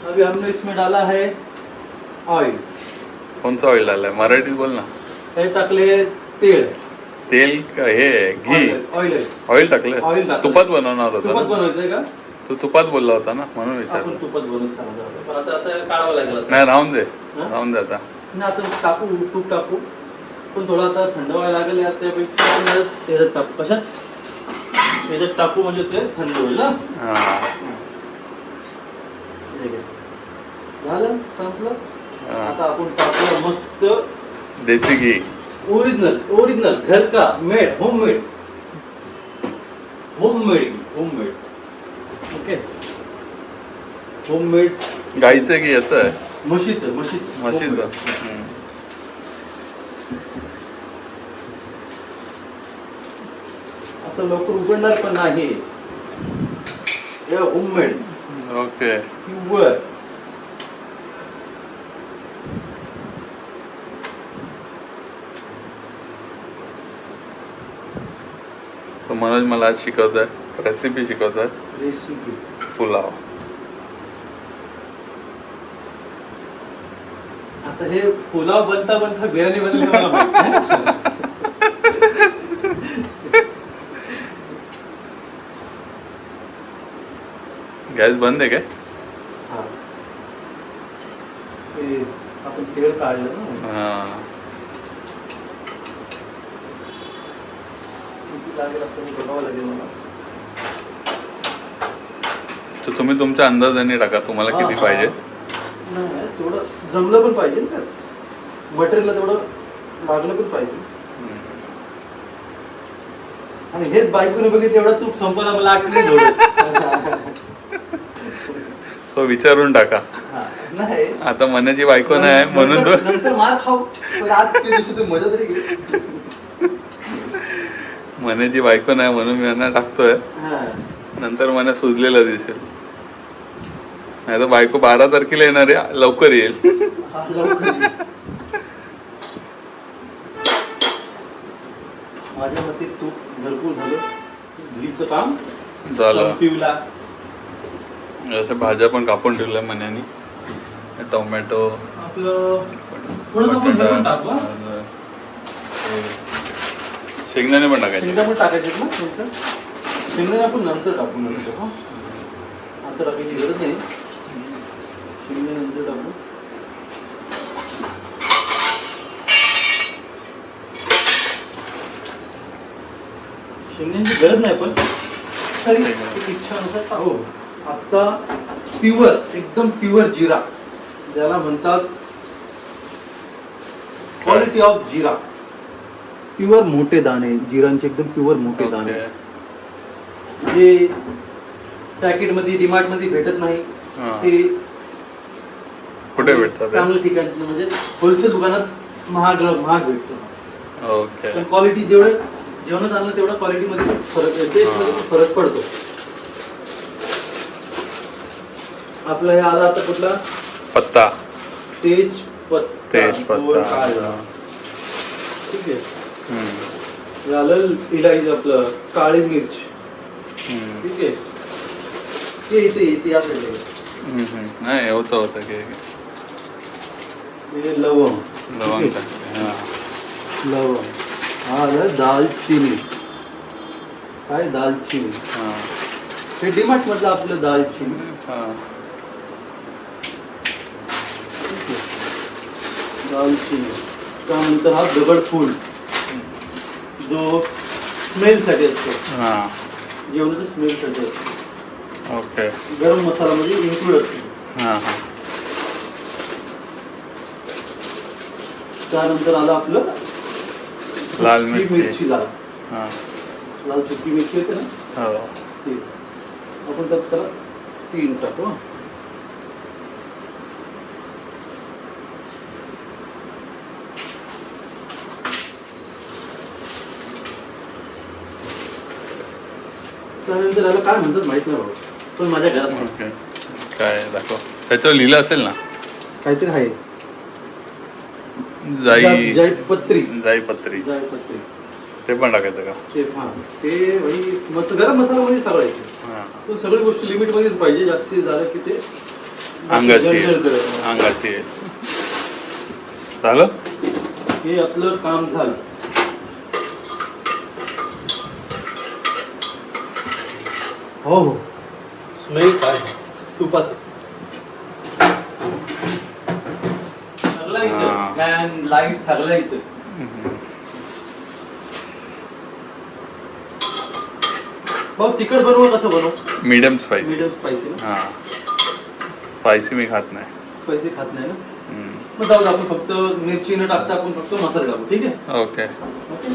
अभी हमने इसमें डाला है ऑयल. कोणचं ऑइल डाललंय मराठीत बोल ना. हे टाकले तेल. तेल का हे घी ऑइल ऑइल टाकलं. तुपात बनवणार तुपात होता बनवायचंय का? तू तुपात बोलला होता ना म्हणून आपण विचारलं. तुपात बनवून सांगतो पण आता आता काढावं लागेल. नाही राहून दे राहून दे आता. नाही आता टाकू तूप टाकू पण थोडं आता थंड व्हायला लागेल यात त्यापेक्षा त्याच्यात टाकू. कशात? त्याच्यात टाकू म्हणजे ते थंड होईल ना. झालं संपलं. आता आपण टाकूया मस्त देसी घी. ओरिजिनल घर का मेड होममेड ओके. होममेड गाईचं की याचं आहे म्हशीचं. आता लवकर उघडणार पण नाही. हे होममेड ओके. प्युअर. तर मनोज मला आज शिकवतोय रेसिपी शिकवतोय पुलाव. आता हे पुलाव बनता बिर्याणी बनली मला माहिती. गॅस बंद आहे काय? हा ते आपण तेल काढलं ना. हा किती लागेल असं बघावं लागेल मला. तर तुम्ही तुमच्या अंदाजाने टाका तुम्हाला किती पाहिजे. नाही तेवढं जमलं पण पाहिजे ना त्यात मटेरियलला तेवढं लागलं पण पाहिजे. आणि हेच बायकोने बघितलं तेवढं तूप संपवला मला आठवण. सो विचारून टाका. नाही आता मनाची बायको नाही म्हणून नंतर मार खाऊ पण आज ते दिवशी तू मजा तरी घे. मनाची बायको नाही म्हणून मी यांना टाकतोय. नंतर मला सुजलेला दिसेल. नाही तर बायको 12 तारखेला येणार आहे लवकर येईल. माझ्या मते तूप भरपूर झालं. घीचं काम झालं. पिवला अशा भाज्या पण कापून ठेवल्या मन्यानी. टोमॅटो आपलं थोडं आपण भरून टाकू. शेंगदाणे पण टाकायचे. शेंगदाणे पण टाकायचे ना नंतर. शेंगदाणे आपण नंतर टाकू. आता टाकायची गरज नाही. शेंगदाणे नंतर टाकू. शेंगदाण्याची गरज नाही पण तरी इच्छानुसार टाकू. आता प्युअर एकदम प्युअर जिरा ज्याला म्हणतात क्वालिटी ऑफ जिरा. प्युअर मोठे दाणे जिरांचे एकदम प्युअर मोठे दाणे जे पॅकेट मध्ये डीमार्ट मध्ये भेटत नाही. ते कुठे भेटतात? चांगल्या ठिकाणी म्हणजे होलसेल दुकानात महाग भेटतो. ओके. पण क्वालिटी जेवढं जेवणात आणलं तेवढा क्वालिटी मध्ये फरक पडतो. आपला हे आला आता कुठला पत्ता तेजपत्ता. ठीक आहे. झालं इलायची आपलं काळी मिर्च. ठीक आहे. ते इथे या साईडला नाही होतं की लवंग. लवंग हा आलं दालचिनी. काय दालचिनी. हे डीमार्ट मधलं आपलं दालचिनी. दालचिनी त्यानंतर हा दगडफूल जो स्मेल साठी असतो. जेवणाच्या स्मेल साठी असतो. ओके. गरम मसाला म्हणजे इन्क्लूड असतो. त्यानंतर आलं आपलं लाल मिरची. लाल सुकी मिरची येते ना ती आपण त्याला 3 टाकू. त्यानंतर याला काय म्हणतात माहित नाही बाबा पण माझ्या घरात काय दाखव त्याच्यावर लिहिलं असेल ना काहीतरी आहे. जाईपत्री. ते पण टाकायचं का? ते गरम मसाला मध्ये सगळं येते. सगळी गोष्टी लिमिट मध्येच पाहिजे. जास्ती झालं की ते अंगाची आहे. जळजळ करत नाही. अंगाची आहे. झालं? हे आपलं काम झालं. हो हो, स्मेल काय तुपाचं सगळं इथं, हा. फॅन लाईट सगळं इथं. भाऊ तिखट बनवू कसं बनवू? Medium spicy. मीडियम स्पायसी ना? हां, स्पायसी मी खात नाही. स्पायसी खात नाही ना? हम्म. मग जाऊ दे, आपण फक्त मिरची न टाकता आपण फक्त मसाला टाकू, ठीक आहे? ओके. ओके.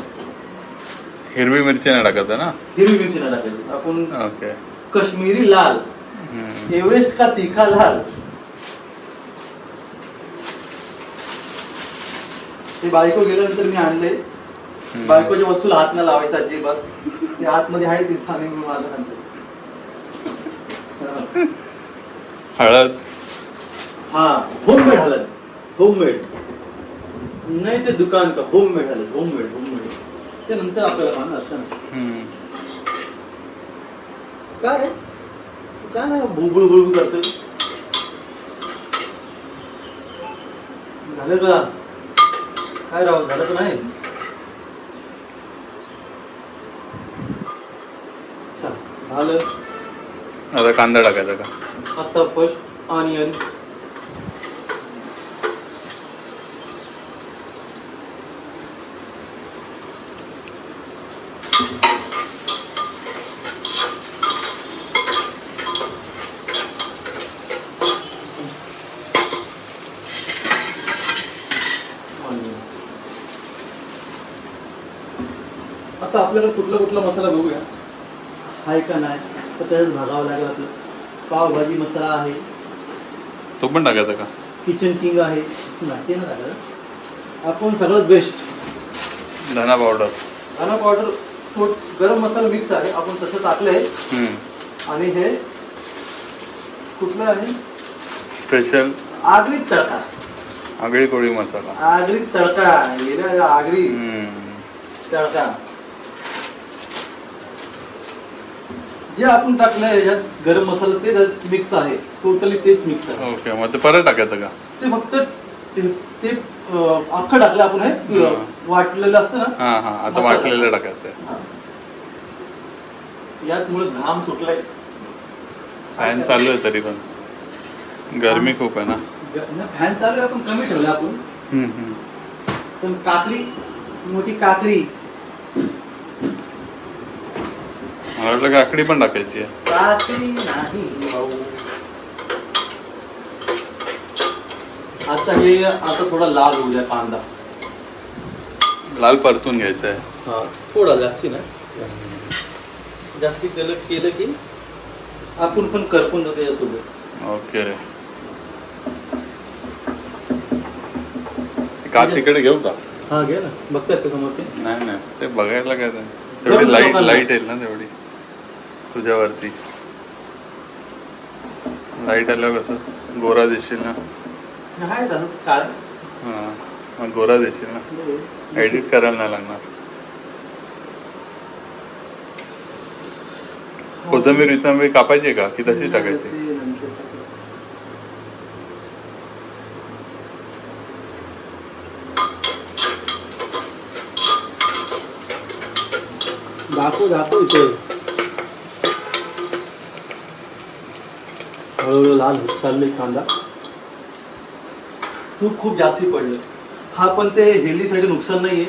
हिरवी मिरची नाही टाकत आहे ना? हिरवी मिरची न टाकायची आपण. ओके. कश्मीरी लाल, हम्म. एव्हरेस्ट का तिखा लाल. ते बायको गेल्यानंतर मी आणले. बायकोच्या वस्तूला हात न लावायचा अजिबात. ते आतमध्ये आहे तिथं आणि मी माझं आणतो. हळद. हा, होममेड हळद. होममेड नाही ते दुकान का, होममेड हळद. होममेड ते नंतर आपल्याला मानलं असतं ना. हम्म. काय रे तू काय नाही बुळबुळ करतोय? झालं का? काय राव, झालं का नाही? झालं. आता कांदा टाकायचा का? आता फर्स्ट ऑनियन. आता आपल्याला कुठला मसाला बघूया, आहे का नाही तर त्याच्यात भागावं लागेल. आपलं पावभाजी मसाला आहे, तो पण टाकायचा का? किचन किंग आहे, नाही ना टाकायचं. आपण सगळ्यात बेस्ट धना पावडर. धना पावडर, तो गरम मसाला मिक्स आहे, आपण तसं टाकलंय. आणि हे कुठलं आहे? स्पेशल आगरी तडका. आगळी कोळी मसाला. आगरी तडका, आगरी तडका. जे आपण टाकलंय याच्यात गरम मसाला ते मिक्स आहे, टोटली तेच मिक्स आहे. ओके, मग ते परत टाकायचं का? ते फक्त ते अख्खं टाकलं आपण, हे वाटलेलं असतं ना. हा हा, आता वाटलेलं टाकायचं आहे. यात मुळे घाम सुटलाय. फॅन चालू आहे तरी पण गरमी खूप आहे ना. फॅन चालू आहे, आपण कमी ठेवलं आपण. पण काकडी, मोठी काकडी. मला वाटलं काकडी पण टाकायची आहे. काकडी नाही भाऊ. आता थोडा लाल होऊ द्या कांदा. लाल परतून घ्यायचं आहे. थोडा जास्ती ना, जास्ती केलं की आपण पण करपून जातो यासोबत. ओके. काच इकडे घेऊ का? हा घे ना, बघतात का समोर ते? नाही ते बघायला काय तेवढी लाईट येईल ना तेवढी तुझ्यावरती. लाईट आल्यावर कसं गोरा दिसशील ना. आहे तसं काय. हां, मग गोरा दिसशील ना. एडिट करायला नाही लागणार. कोथिंबीर कापायची का की तशी टाकायची? दाखव इथे. हळूहळू लाल होत चालले कांदा. तूप खूप जास्ती पडलं. हा पण ते हेल्दीसाठी नुकसान नाहीये.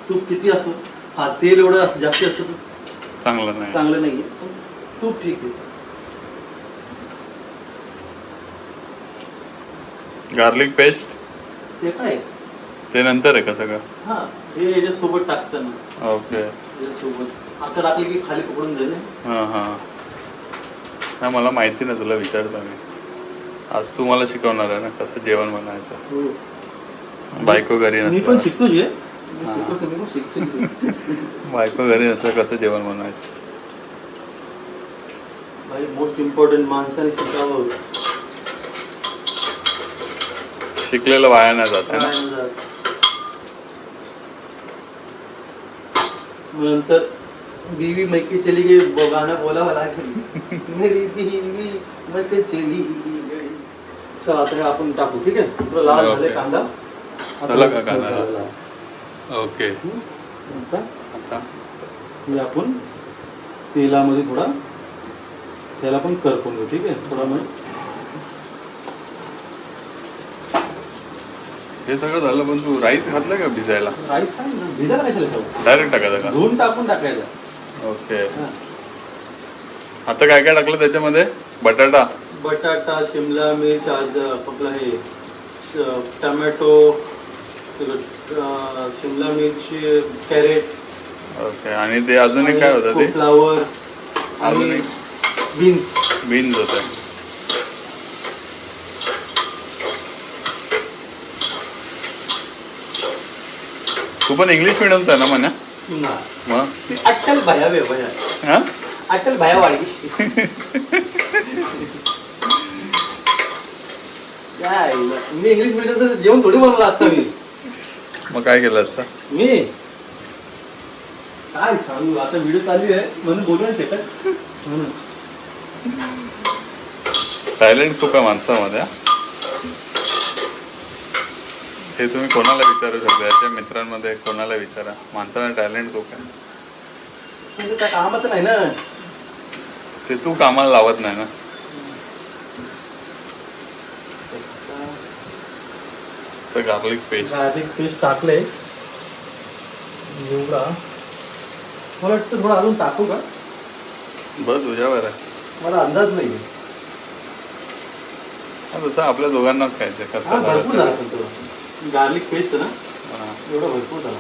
तूप किती असो, हा तेल एवढं जास्ती असतं चांगलं नाहीये. तूप ठीक आहे. गार्लिक पेस्ट ते काय ते नंतर आहे का सगळं? हा, हे याच्यासोबत टाकतं ना. ओके. याच्यासोबत आता टाकले की खाली पकडून जाईल. नाही मला माहिती नाही, तुला विचारतो मी. आज तू मला शिकवणार आहे ना कसं जेवण बनवायचं. बायको घरी मी पण नसतं. शिकतो जे. बायको घरी नसतं कसं जेवण बनवायचं. भाई मोस्ट इम्पॉर्टंट माणसाने शिकावं. शिकलेलं वाया नाही जात आहे ना. नंतर बीवी मैके चली गई गाणं बोलावं लागेल. मेरी बीवी मैके चली गई. चला आता हे आपण टाकू. ठीक आहे, थोडं लाल झाले ओके. कांदा. झाला का कांदा? ओके. आता हे आपण तेलामध्ये थोडा त्याला पण करपून घेऊ. ठीक आहे, थोडा म्हणजे हे सगळं झालं पण तू राईस घातलं का भिजायला? राईस काय ना भिजायला कशाला ठेवू, डायरेक्ट टाकायचं का? धुवून टाकून टाकायचा. ओके. हा. आता काय काय टाकलं त्याच्यामध्ये? बटाटा, बटाटा, शिमला मिर्च, आज आपलं हे टमॅटो, शिमला मिरची, कॅरेट. ओके. आणि ते अजून एक काय होतं ते? फ्लावर अजून आणि एक बीन्स. बीन्स होते. तू पण इंग्लिश मिडियमचा आहे ना म्हणा? मग अट्टल भया वे भया, हा? अट्टल भया वाडी. काय मी इंग्लिश मीडियमचं जेवण थोडी बनवलं असतं मी. मग काय केलं असतं? मी काय सांगू, आता व्हिडिओ चालू आहे म्हणून बोलू नाही शकत. सायलेंट खूप आहे माणसामध्ये. हे तुम्ही कोणाला विचारू शकता, याच्या मित्रांमध्ये कोणाला विचारा. माणसाला टॅलेंट खूप आहे. म्हणजे काय कामात नाही ना ते तू कामाला लावत नाही ना. तर गार्लिक पेस्ट, गार्लिक पेस्ट टाकले एवढा. मला वाटतं थोडं अजून टाकू का? बस तुझ्यावर आहे. मला अंदाज नाही. तसं आपल्या दोघांनाच खायचं कसं भरपूर झाला झालं. पण थोडं गार्लिक पेस्ट ना, एवढं भरपूर झाला.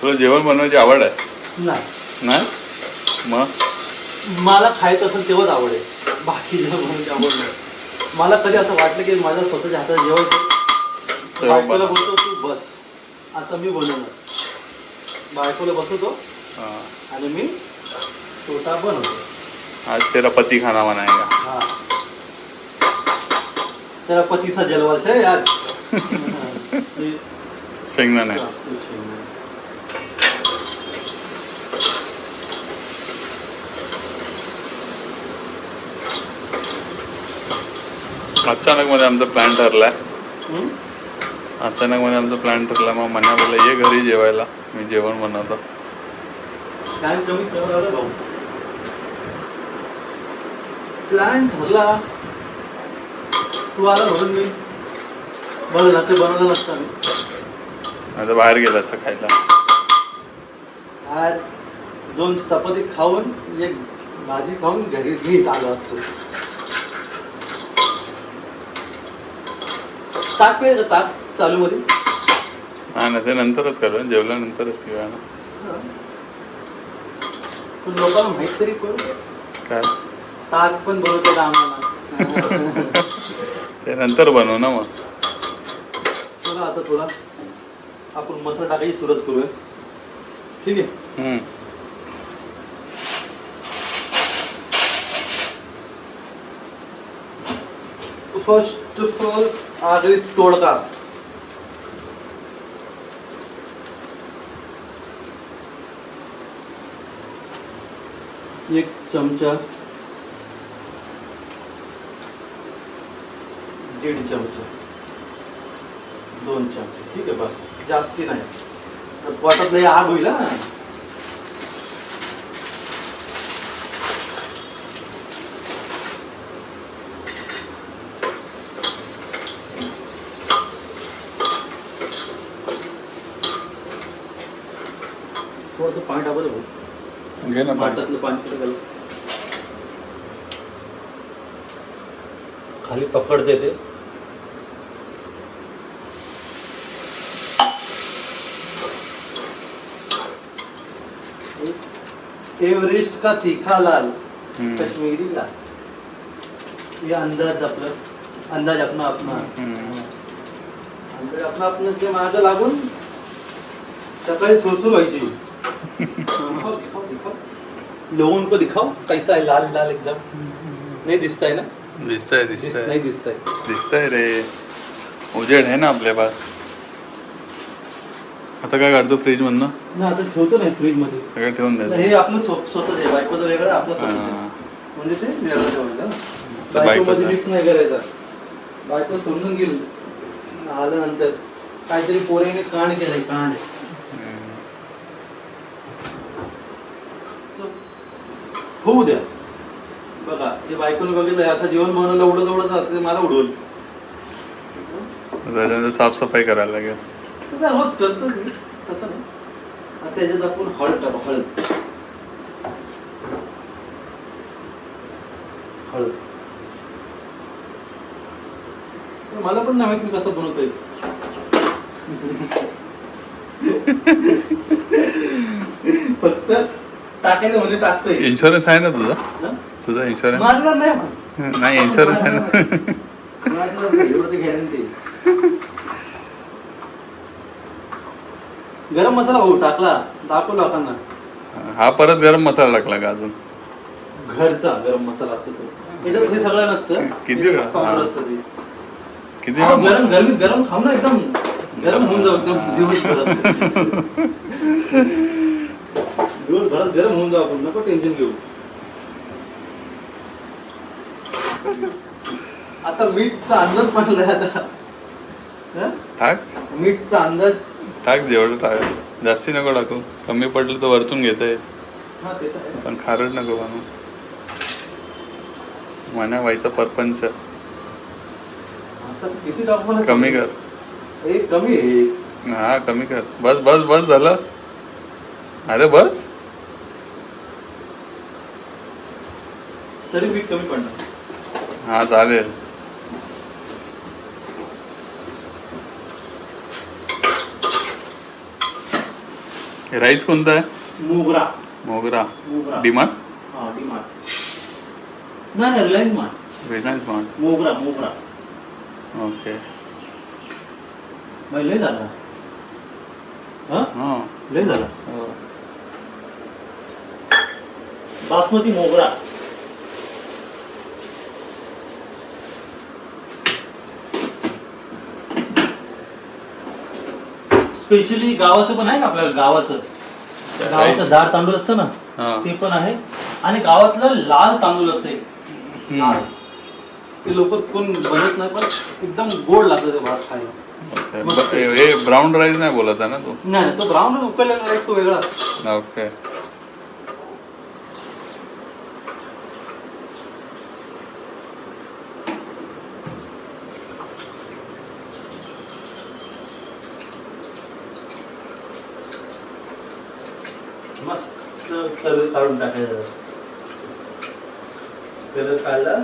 तुला जेवण बनवायची आवड आहे? नाही, नाही? मग मला खायचं असेल तेव्हाच आवडेल, बाकी जेवण बनवायची आवड नाही. मला कधी असं वाटलं की माझ्या स्वतःच्या हातात जेवायचं, बायकोला बोलतो तू बस आता मी बनवणार. बायकोला बसवतो आणि मी स्वतः बनवतो. आज तेरा पती खाना बनाएगा. हा, तेरा पतीचा जलवास है यार. शेंगदाणे. अचानक मध्ये आमचा प्लॅन ठरलाय. अचानक मध्ये आमचा प्लॅन ठरला. मग मन्या बोलला ये घरी जेवायला, मी जेवण बनवतो. प्लॅन कमी ठरला भाऊ. प्लॅन ठरला, तू आला म्हणून मी बरं ना ते बनवलं नसतं मी. आता बाहेर गेला असं खायला. आज 2 चपाती खाऊन 1 भाजी खाऊन घरी नीट आलो असतो. ताक पे ताक चालू मध्ये. हा ना, ते नंतरच करू, जेवल्यानंतरच पिऊया ना. पण लोकांना माहित तरी करू काय ताक पण बनवते आम्हाला. ते नंतर बनवू ना. मग चला आता थोडा आपण मसाला टाकायची सुरुवात करूया. ठीक आहे. फर्स्ट ऑफ ऑल आगळी तोडका. एक चमचा, 1.5 चमचा, 2 चमचे. ठीक आहे, बस जास्ती नाही. पोटात लई आग होईल. हा, थोडंसं पाणी टाकलं भाऊ. घे ना पाणी. भातातलं पाणी कुठे घालू, खाली पकडते ते. एव्हरेस्ट का तीखा लाल कश्मीरी लाल. ये अंदाज अपना अपना अंदाज अपना जे मागं लागून सकाळी सुरसुर व्हायची. दिखाओ दिखाओ दिखाओ, लोगों को दिखाओ कैसा है लाल लाल एकदम. नहीं दिसता है ना? दिसतंय नहीं दिसता है. दिसतंय रे, उजेड आहे ना आपल्या पास. आता काय काढतो फ्रीज मधनं? ना आता ठेवतो नाही फ्रीज मध्ये, सगळं ठेवून हे द्यायचं. आपलं स्वतःच आहे. बायकोचं वेगळं, आपलं स्वतःच आहे. म्हणजे ते वेगळं ठेवायचं. तर बायको मध्ये बायकोचं. मिक्स नाही करायचा. बायको समजून गेली आल्यानंतर काहीतरी पोरेने कांड केलंय, कांड. होऊ द्या. बघा ते बायकोने बघितलं असं जीवन बनवलं, उडत उडत जातं, ते मला उडवलं. त्याच्यानंतर साफसफाई करायला लागेल. तर त्या रोज करतो मी तसं नाही. आता त्याच्यात आपण हळद टाकू, हळद. हळद तर मला पण नाही माहित मी कसं बनवतोय. फक्त टाकायचं म्हणजे टाकतोय. इन्शुरन्स आहे ना तुझा? हं? तुझा इन्शुरन्स मारणार नाही आपण. नाही, इन्शुरन्स आहे ना? मारणार नाही, एवढं ते गॅरंटी. गरम मसाला भाऊ टाकला, दाखव लोकांना. हा परत गरम मसाला टाकला का अजून? घरचा गरम मसाला असतो तो. याच्यात हे सगळं नसतं. किती याच्यात फक्त हा. असतं ते. किती हा, गरम गरमीत गरम खाऊ ना, एकदम गरम होऊन जाऊ, एकदम दिवसभरात गरम होऊन जाऊ आपण, नको टेन्शन घेऊ. आता मीठचा अंदाज पडलाय आता. हं? टाक मीठचा अंदाज. टाक जेवढं टाक, जास्ती नको टाकू. कमी पडलं तर वरतून घेता येईल, हा ते तर आहे. पण खारट नको बनवू. मना व्हायचा परपंच. आता किती टाकू मला कमी कर. एक कमी आहे. हा कमी कर. बस बस बस झालं. अरे बस. तरी मीठ कमी पडणार. हा चालेल. राईस कोणता आहे? मोगरा. मोगरा. मोगरा. डिमार्ट? हा डिमार्ट. नाही रिलायन्स मार्ट. Reliance mart. मोगरा मोगरा. ओके. लय झाला. हां लय झाला. हो. बासमती मोगरा. स्पेशली गावाचं पण आहे का आपल्याला? गावाचं जाड तांदूळ असतं ना, हा. ते पण आहे. आणि गावातलं लाल तांदूळ असते, लाल. ते लोक कोण बनत नाही, पण एकदम गोड लागतं ते भात खायला. ओके. हे ब्राऊन राईस नाही बोलत आहे ना तू? नाही तो ब्राऊन उकळलेला राईस तो वेगळा. ओके. मस्त कलर काढून टाकायचं. कलर काढला.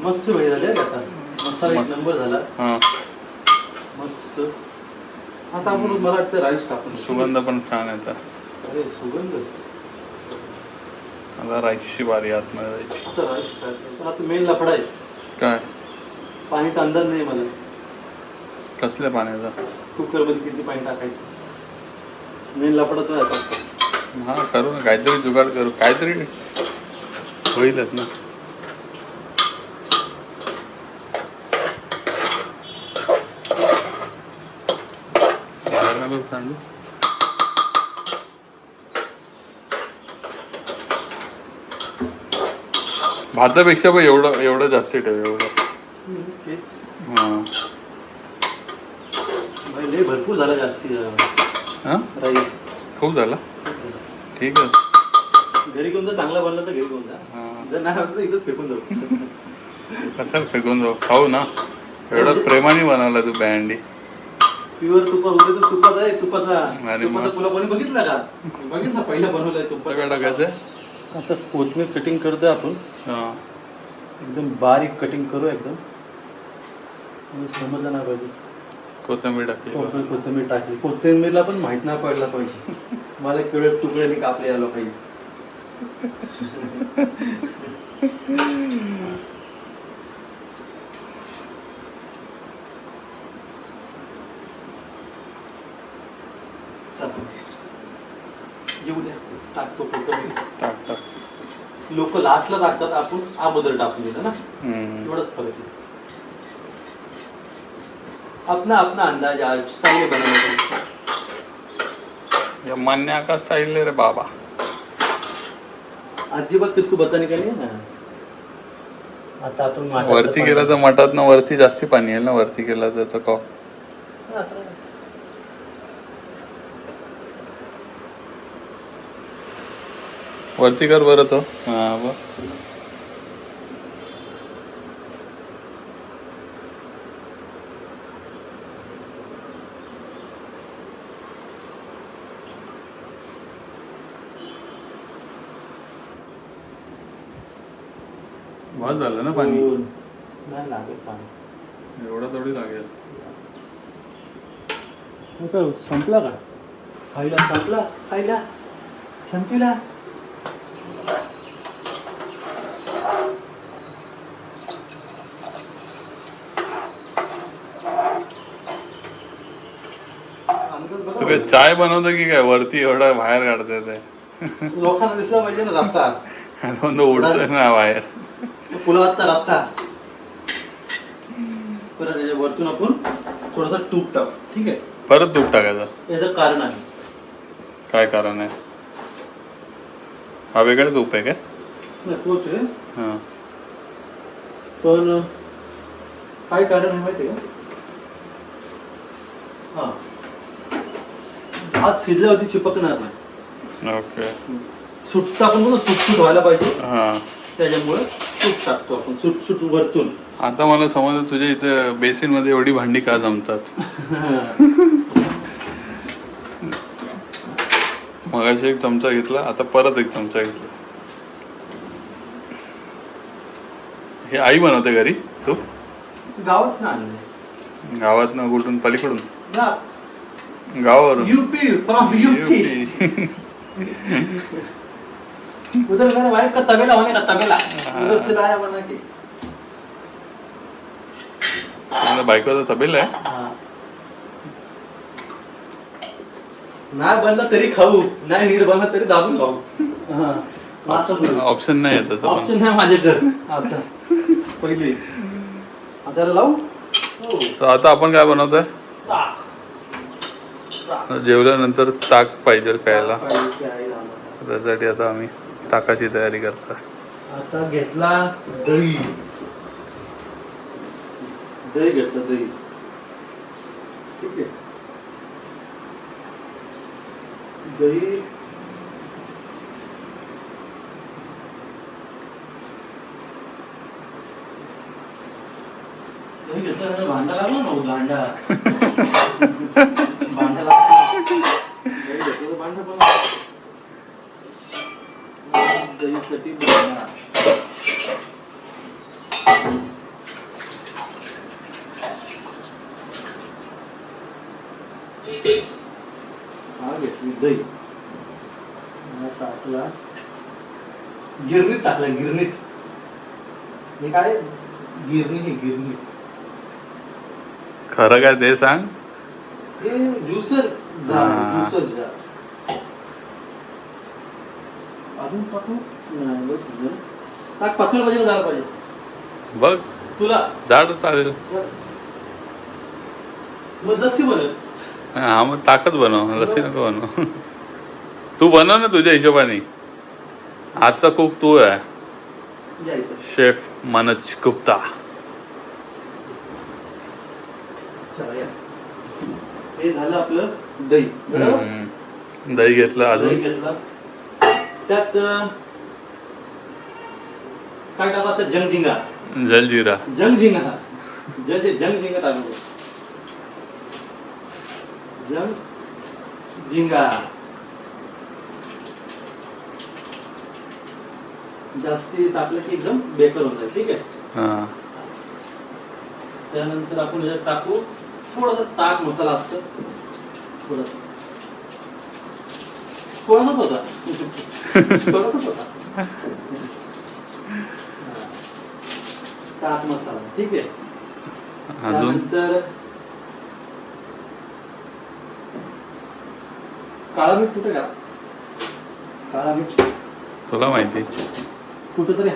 मस्त वेळ झाले आता. मसाला एक नंबर झाला. हां. मस्त. आता आपण मला वाटतं राईस टाकून. सुगंध पण छान येतो. अरे सुगंध. आता राईसची बारी आतमध्ये जायची. आता राईस टाकतो. पण आता मेन लफडा आहे. काय? पाणीचा अंदाज नाही मला. कसल्या पाण्याचा? कुकरमध्ये किती पाणी टाकायचं, मेन लफडा तो आहे. हा करू ना, काहीतरी जुगाड करू, काहीतरी होईलच ना. तांदूळ भातापेक्षा पण एवढं जास्त ठेव. एवढं लय भरपूर झाला जास्ती. हां राईस खूप झाला. ठीक आहे. घरी घेऊन जा, चांगला बनला तर घरी घेऊन जा. हां. जर नाही आवडलं तर इथंच फेकून जाऊ. कशाला फेकून जाऊ, खाऊ ना. एवढं प्रेमाने बनवला तू बँडी. प्युअर तुपा होते तर तुपाचा आहे. तुपाचा आणि मग? तुला कोणी बघितलं का? बघितलं पहिलं बनवलंय तुपाचं. काय टाकायचं? आता कोथिंबीर कटिंग करतोय आपण. हां. एकदम बारीक कटिंग करू एकदम. समजलं नाही पाहिजे. कोथिंबीर टाकली. कोथिंबीर टाकली. कोथिंबीरला पण माहित नाही पडला पाहिजे. मला केवळ तुकड्याने कापले आलं पाहिजे. येऊ द्या, टाकतो कोथिंबीर. टाक टाक. लोक लास्टला टाकतात, आपण अगोदर टाकून दिलं ना, एवढंच फरक आहे. अपना अपना अंदाज आज स्टाइल बनाने मान्य का स्टाइल रे बाबा. अजिबात किसको बताने का नाही ना. आता आपण वरती केला तर मठात ना वरती जास्ती पाणी येईल ना, वरती केला त्याचं कॉ वरती कर बरं तो. हा बघ बस झालं ना पाणी. नाही लागेल पाणी, एवढं थोडी लागेल. संपला का खायला, संपला खायला, संपला. तू काय चाय बनवतो की काय, वरती एवढा बाहेर काढतोय ते. लोकांना दिसला पाहिजे ना रस्सा. उडतोय ना बाहेर. पुलावाचा रस्सा. परत त्याच्या वरतून आपण थोडस तूप टाक, ठीक आहे. परत तूप टाकायचं. याचं कारण आहे. काय कारण आहे? हा वेगळा तूप आहे काय? नाही तोच आहे. हा पण काय कारण आहे माहिती आहे का? हा भात शिजल्यावरती चिपकणार नाही. ओके. सुट्टा आपण बोलतो सुटसुट व्हायला पाहिजे, हा त्याच्यामुळे तूप टाकतो आपण सुटसुट वरतून. आता मला समजलं तुझ्या इथे बेसिन मध्ये एवढी भांडी का जमतात. मगाशी एक चमचा घेतला, आता परत एक चमचा घेतला. हे आई बनवते घरी तू? गावात ना आणले. गावात ना कुठून, पलीकडून? गावावरून. UP, from UP. उधर मेरे वाइफ का तबेला होने का तबेला, उधर से लाया बना के. बायकोचा तबेला आहे. नाही बनला तरी खाऊ, नाही नीट बनला तरी दाबून खाऊ. ऑप्शन नाही आहे तसं. ऑप्शन नाही माझ्याकडे आता. पहिलेच आता लावू. आता आपण काय बनवतोय? जेवल्यानंतर ताक पाहिजे प्यायला, त्यासाठी आता आम्ही ताकाची तयारी करतो. आता घेतला दही, दही घेतलं दही, ठीक आहे. दही दही घेतलं, भांडा लागला ना, भांडा भांडा लागला. दही घेतलं भांडा पण दहीसाठी भांडा. हा घेतली दही, टाकला गिरणीत, टाकला गिरणीत. हे काय गिरणी, ही गिरणी. खरं काय ते सांग. हे ज्युसर ज्युसर जार. अजून टाकू नाही बघ, टाक. पातळ पाहिजे झालं पाहिजे बघ, तुला जाड चालेल. मग जशी बनल. हा मग ताकद बनव, लस्सी नको बनव. तू बनव ना तुझ्या हिशोबाने. आजचा कुक तू आहे, शेफ मनोज गुप्ता. हे झालं आपलं दही. दही घेतलं, अजून घेतलं. त्यात काय टाकू आता? जंगझिंगा. जलजिरा. जंगझिंगा जंगझिंगा टाकू. जंगझिंगा जास्ती टाकलं की एकदम बेकार होत आहे, ठीक आहे. त्यानंतर आपण याच्यात टाकू थोडासा ताक मसाला असतं, थोडासा थोडासाच होता. ताक मसाला, ठीक आहे. त्यानंतर काळा मीठ कुठे का? काळा मीठ तुला माहिती. कुठंतरी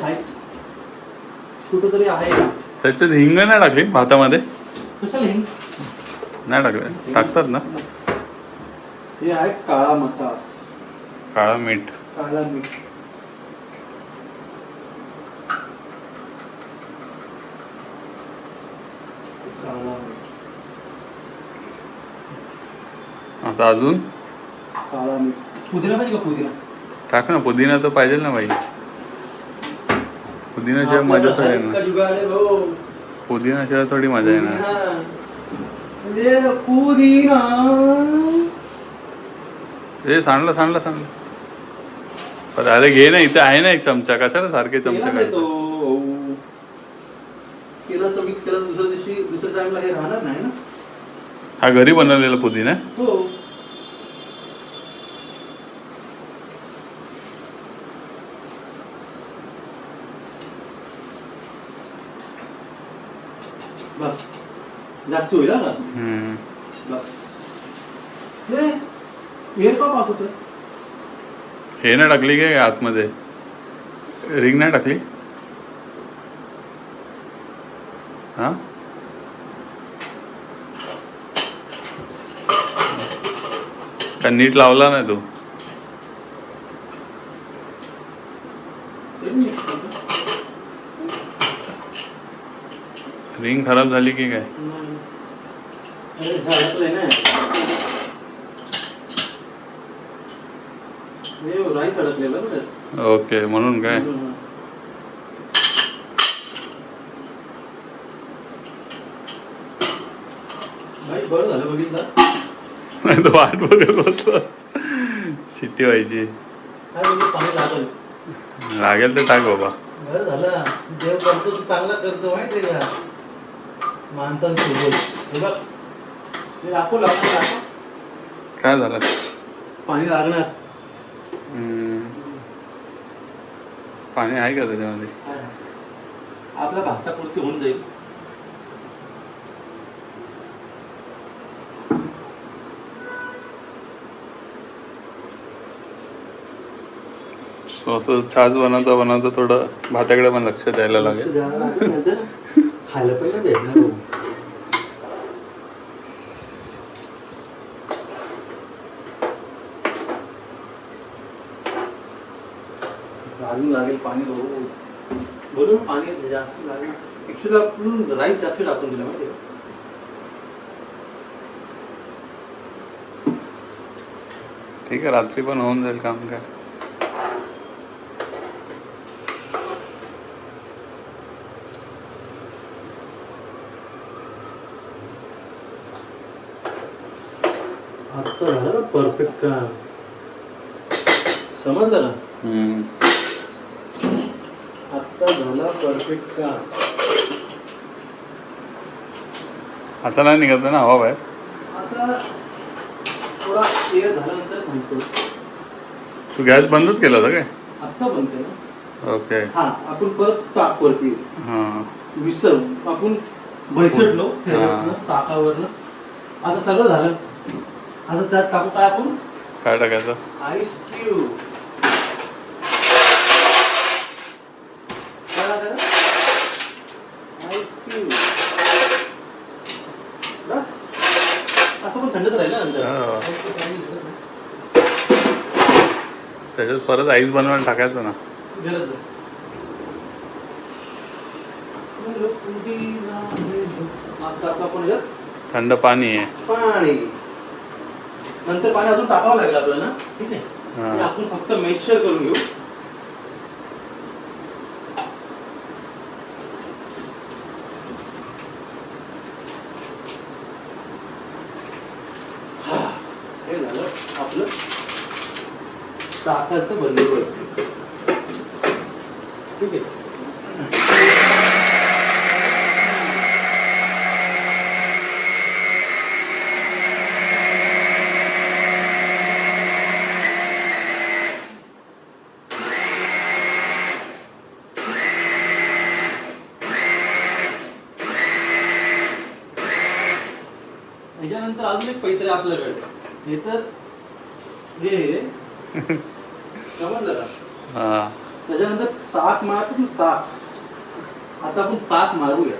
आहे का? त्याच्यात हिंग नाही टाकली भातामध्ये? कशाला हिंग? नाही टाकले, टाकतात ना. हे आहे काळा मसाला, काळा मीठ. काळा मीठ. काळा मीठ. आता अजून काळा मीठ. पुदिना पाहिजे का? पुदिना टाक ना. पुदिना तर पाहिजे ना भाई. पुदिनाशिवाय मजा थोडी येणार. पुदिनाशिवाय थोडी मजा येणार. पुदिना. सांडलं. अरे घे ना, इथे आहे ना एक चमचा. कशाला सारखे चमचे करतो? केलं तर मिक्स केलं, दुसऱ्या टाइमला हे राहणार नाही ना. हा घरी बनवलेला पुदिना? हो. बस जास्त होईल ना. बस. हे का पास होत? हे नाही टाकली काय आतमध्ये? रिंग नाही टाकली? हा, का नीट लावला नाही तू? रिंग खराब झाली की काय? राईस अडकलेला ना. ओके, म्हणून काय? भाई बरं झालं बघितलं. नाही तर वाट बघत बसलो. शिट्टी व्हायची. काय म्हणजे पाणी लागेल तर टाक बाबा. बरं झालं. देव करतो तो चांगला करतो, माहिती आहे का? माणसांसोबत हे दाखव. काय झालं? पाणी लागणार. पाणी आहे का त्याच्यामध्ये? आपल्या भातापुरती होऊन जाईल. असं छास बनवता थोडं भाताकडे पण लक्ष द्यायला लागेल. खायला पण नाही भेटणार. अजून लागेल पाणी. बरोबर पाणी जास्त लागेल. ऍक्च्युली आपण राईस जास्त टाकून दिला माहिती आहे. ठीक आहे, रात्री पण होऊन जाईल काम. काय आता झालं ना परफेक्ट काम. समजलं ना? आता झाला परफेक्ट काम. आता नाही निघत ना हवा बाहेर? आता थोडा एअर झाल्यानंतर म्हणतो. तू गॅस बंदच केला होता काय? आता बंद केला. ओके. हा, आपण परत ताक वरती विसर आपण बैसडलो ताकावरनं. आता सगळं झालं. आता त्यात टाकू काय आपण? काय टाकायचं? Ice cube. काय टाकायचं? Ice cube. बस. असं पण थंडच राहील नंतर. त्याच्यात परत आईस बनवायला टाकायचं ना. गरज थंड पाणी आहे. पाणी नंतर पाणी अजून टाकावं लागेल आपल्याला. ठीक आहे, आपण फक्त मिक्सचर करून घेऊ. हे झालं आपलं ताकाचं बंदोबस्त. ठीक आहे. त्याच्यानंतर अजून एक पैत्र आपल्याकडे. हे तर हे समजलं का? त्याच्यानंतर ताक मारतो ना, ताक. आता आपण ताक मारूया.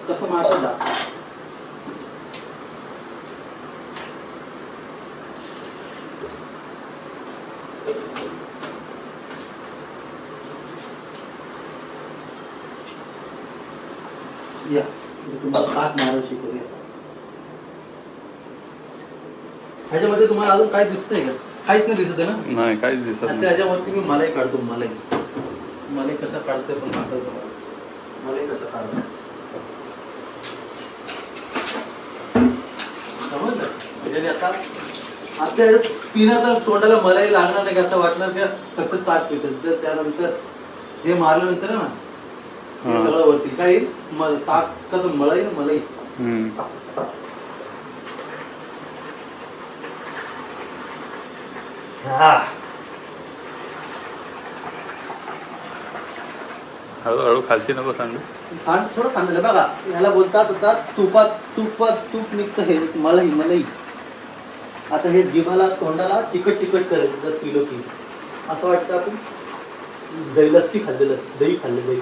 कसं मारतात ताक? या तुम्हाला ताक मारायला शिकवूया. ह्याच्यामध्ये तुम्हाला अजून काय दिसतंय का? काहीच नाही दिसत आहे ना? नाही काहीच दिसत आता नाही. त्याच्यावरती मी मलाई काढतो. मलाई मलाई कसा काढतोय पण दाखवतो मला. मलाई कसं काढतो समजलं? म्हणजे आता आता पिणं तर तोंडाला मलाई लागणार नाही. असं वाटणार की फक्त ताक पितं. तर त्यानंतर हे मारल्यानंतर ना हे हा. सगळं वरती काय येईल? ताक का तर मलाई ना मलाई. हा हळूहळू खालची नको सांगू. थोडं थांबलेलं बघा. याला बोलतात आता तुपात तुपात तूप निघतं हे मलाई मलाई. आता हे जिभाला तोंडाला चिकट चिकट करेल जर पिलो की. असं वाटतं आपण दही लस्सी खाल्ले. दही खाल्ले दही.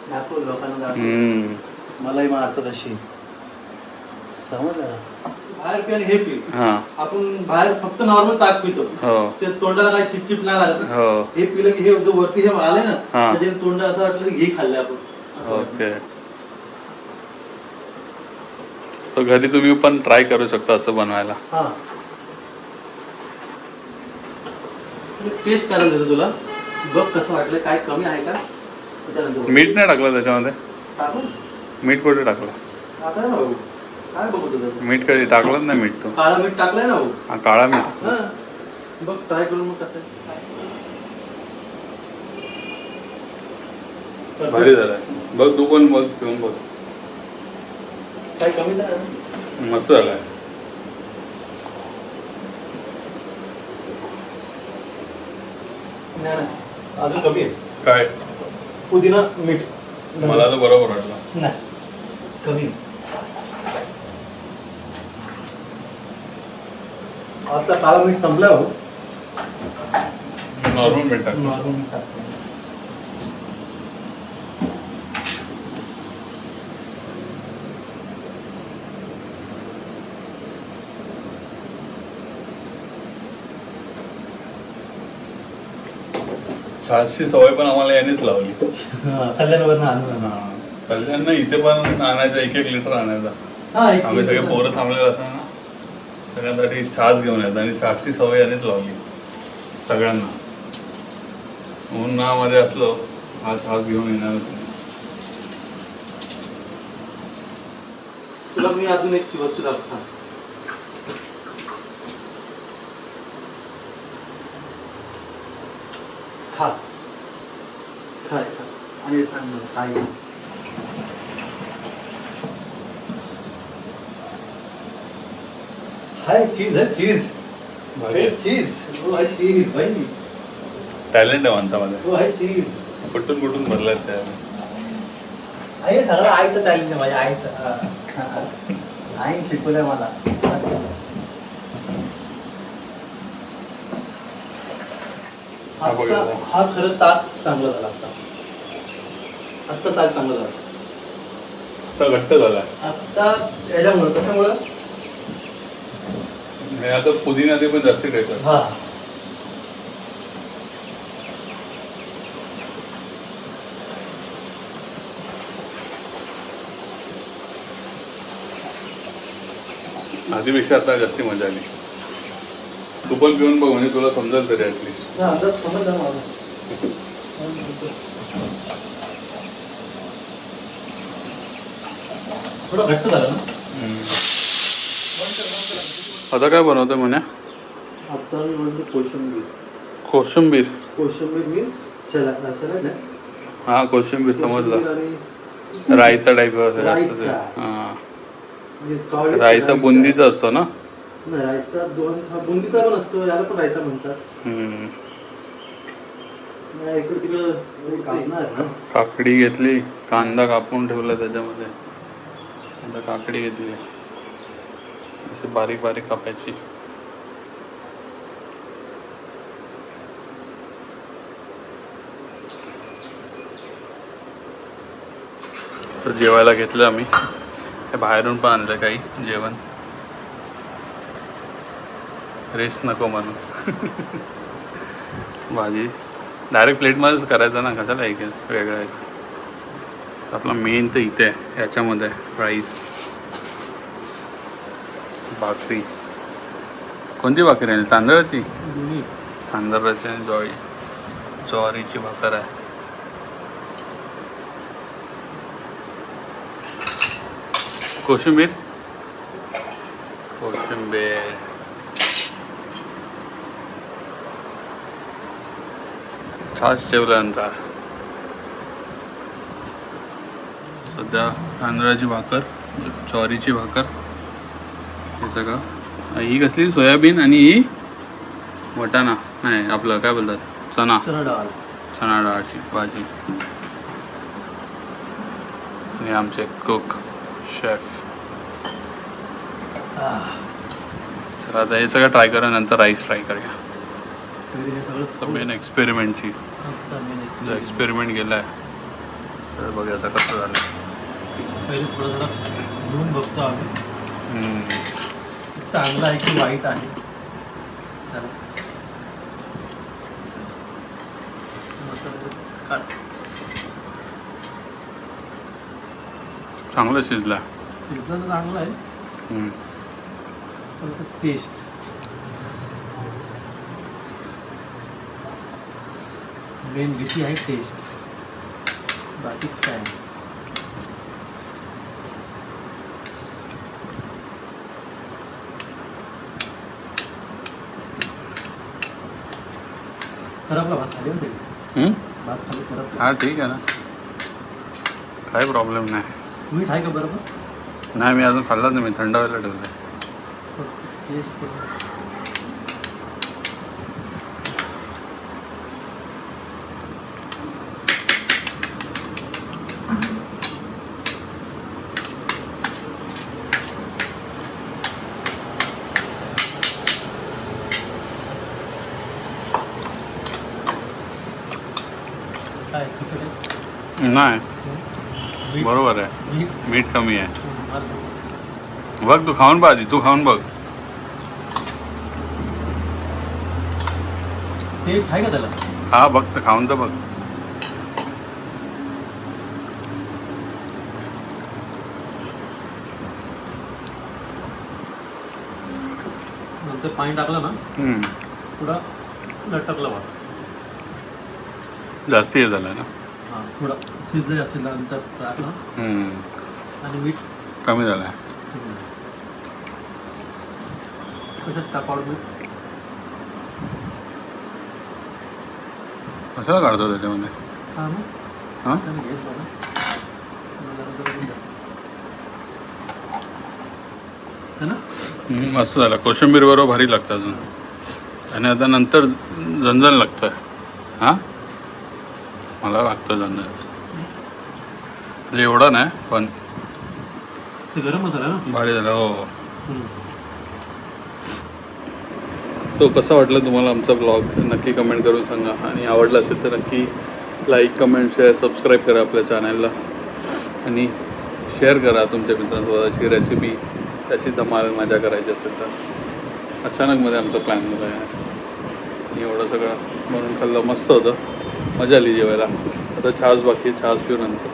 दाखव लोकांना दाखव. मलाई मारतात अशी. समजलं ना? बाहेर पी आणि हे पी. आपण बाहेर फक्त नॉर्मल ताक पितो. ते तोंडाला काही चिपचिप नाही लागत. हे पिलं की हे जो वरती हे आले ना त्याच्या तोंड असं वाटलं की हे खाल्ले आपण. ओके. सो घरी तुम्ही पण ट्राय करू शकता असं बनवायला. हा टेस्ट करायला देतो तुला. बघ कसं वाटलं. काय कमी आहे का? मीठ नाही टाकलं त्याच्यामध्ये. टाकून मीठ कुठे टाकलं? आता ना भाऊ काय बघू तुझं? मीठ कधी टाकलं नाही. मीठ तो काळा मीठ टाकलंय ना भाऊ. हा काळा मीठ. हा बघ ट्राय करून मग कसं भारी झालाय. बघ तू पण बघ पिऊन बघ. काय कमी झालं? मस्त झालाय. नाही अजून कमी आहे. काय? पुदिना मीठ मला तर बरोबर वाटलं. नाही कमी. आता काळा मीठ संपलं हो. नॉर्मल मीठ टाक. नॉर्मल मीठ टाकतो. छासची सवय पण आम्हाला यानेच लावली. कल्याणवरून आणून कल्याण ना इथे पण आणायचं 1-1 लिटर आणायचा. आम्ही सगळे पोरं थांबलेले असताना ना सगळ्यांसाठी छास घेऊन येतात आणि छासची सवय यानेच लावली सगळ्यांना. उन्हामध्ये असलो हा छास घेऊन येणारच नाही. तुला मी अजून एक वस्तू दाखवतो. खा खाय खा आणि सांग मला काय आहे. हाय चीज है चीज. चीज वो है चीज भाई. टॅलेंट आहे माणसामध्ये. वो है चीज. कुठून कुठून भरलाय त्या. आहे सगळं आईचं टॅलेंट आहे माझ्या आईचं. आई शिकवलंय मला. हा खरं ताक चांगला झाला. आता ताक चांगलं झालं. आता घट्ट झालाय. आता याच्यामुळं कशामुळं आता पुदिना ते पण जास्त ठेवतात. हा आधीपेक्षा आता जास्ती मजा आली. तू पण पिऊन बघ म्हणजे तुला समजेल तरी ऍटलीस्ट. अंदाज समजला मला. थोडं घट्ट झालं ना. आता काय बनवतोय म्हणे? आता मी म्हणतो कोशिंबीर. कोशिंबीर. कोशिंबीर मीन्स सॅलड ना. हा कोशिंबीर समजलं. रायता टाईप असतं ते. हा रायता बुंदीचा असतो ना. नाही रायता बुंदीचा पण असतो. याला पण रायता म्हणतात. इकडे तिकडं कापणार ना. काकडी घेतली. कांदा कापून ठेवला त्याच्यामध्ये. आता काकडी घेतली अशी बारीक बारीक कापायची. मस्त जेवायला घेतलं आम्ही. हे बाहेरून पण आणलं काही जेवण. रेस्ट नको म्हणून. भाजी डायरेक्ट प्लेटमध्येच करायचं ना, कशाला एक वेगळं आहे. आपला मेन तर इथे आहे, ह्याच्यामध्ये राईस, भाकरी. कोणती भाकरी आहे? तांदळाची? तांदळाची आणि ज्वारीची भाकर आहे. कोशिंबीर छास जेवल्यानंतर सध्या तांदळाची भाकर, ज्वारीची भाकर, हे सगळं. ही कसली? सोयाबीन आणि ही वटाणा नाही, आपलं काय बोलतात, चणा डाळची भाजी. आणि आमचे कुक शेफ. चला आता हे सगळं ट्राय करूया, नंतर राईस ट्राय करूया. मेन एक्सपेरिमेंटची जो एक्सपेरिमेंट केला आहे तर बघूया आता कसं झालं. पहिले थोडं धुवून बघतो आम्ही, चांगलं आहे की वाईट आहे. चांगलं शिजला तर चांगलं आहे. टेस्ट मेन भीती आहे, टेस्ट बाकीच काय. खराबला भात खाली होते, भात खाली खराब. हा ठीक आहे ना, काही प्रॉब्लेम नाही. मीठ आहे का बरोबर? नाही, मी अजून खाल्लाच नाही, मी थंड व्हायला ठेवलं आहे. नाही बरोबर आहे, मीठ कमी आहे. बघ तू खाऊन बघ आधी, तू खाऊन बघ. टेस्ट आहे का त्याला? हा बघ, तर खाऊन तर बघ. नंतर पाणी टाकलं ना, थोडा लटकला भात. जास्ती झालं ना, हां थोडा शिजलं जास्त नंतर टाकलं आणि मीठ कमी झालं आहे. कशात टाकावं मीठ? कशाला काढतो त्याच्यामध्ये? हां ना, हां घेत बघा. मस्त झालं. कोशिंबीर बरोबर भारी लागतं अजून, आणि आता नंतर झणझण लागतं. हां मला लागतं झणझण, म्हणजे एवढं नाही पण ते गरम मसाला ना भारी झालं. हो. तो कसा वाटला तुम्हाला आमचा ब्लॉग नक्की कमेंट करून सांगा, आणि आवडला असेल तर नक्की लाईक, कमेंट, शेअर, सबस्क्राईब करा आपल्या चॅनलला, आणि शेअर करा तुमच्या मित्रांसोबत. अशी रेसिपी त्याची धमाल मजा करायची असेल तर. अचानकमध्ये आमचा प्लॅन झाला आहे. एवढं सगळं बनवून खाल्लं, मस्त होतं, मजा आली जेवायला. आता छास बाकी, छास पिऊ नंतर,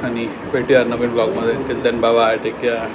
आणि भेटूया नवीन ब्लॉगमध्ये. Till then bye bye, take care.